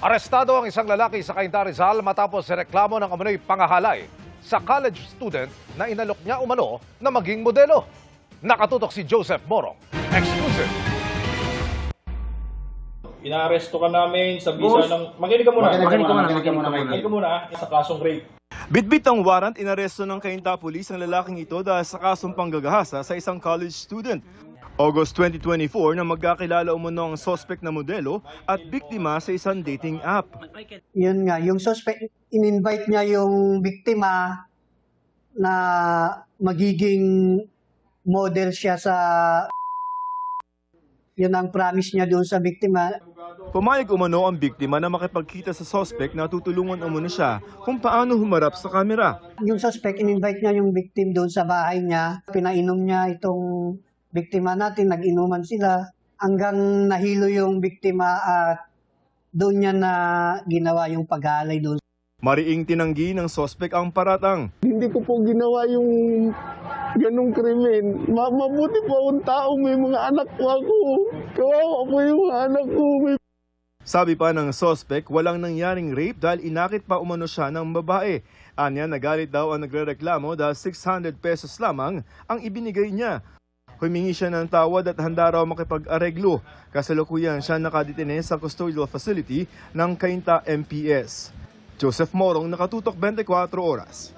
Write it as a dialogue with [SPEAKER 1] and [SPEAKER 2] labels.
[SPEAKER 1] Arestado ang isang lalaki sa Cainta, Rizal matapos reklamo ng umano'y pangahalay sa college student na inalok niya umano na maging modelo. Nakatutok si Joseph Morong. Exclusive.
[SPEAKER 2] Inaaresto ka namin sa visa ng... Makinig ka muna. Makinig ka muna sa kasong rape.
[SPEAKER 3] Bitbit ang warrant, inaresto ng Cainta Police ang lalaking ito dahil sa kasong panggagahasa sa isang college student. August 2024 na magkakilala umano ang suspect na modelo at biktima sa isang dating app.
[SPEAKER 4] Yun nga, yung suspect, in-invite niya yung biktima na magiging model siya sa... Yun ang promise niya doon sa biktima.
[SPEAKER 3] Pumayag umano ang biktima na makipagkita sa suspect na tutulungan umano siya kung paano humarap sa kamera.
[SPEAKER 4] Yung suspect, in-invite niya yung victim doon sa bahay niya. Pinainom niya itong biktima natin, nag-inuman sila hanggang nahilo yung biktima at doon niya na ginawa yung paghalay doon.
[SPEAKER 3] Mariing tinanggi ng suspect ang paratang.
[SPEAKER 5] Hindi ko po ginawa yung ganong krimen. Mabuti po akong tao, may mga anak po ako. Kawawa po yung mga anak ko.
[SPEAKER 3] Sabi pa ng suspect, walang nangyaring rape dahil inakit pa umano siya ng babae. Anya, nagalit daw ang nagrereklamo dahil 600 pesos lamang ang ibinigay niya. Humingi siya ng tawad at handa raw makipag-areglo. Kasalukuyan siya nakadetine sa custodial facility ng Cainta MPS. Joseph Morong, Nakatutok 24 Oras.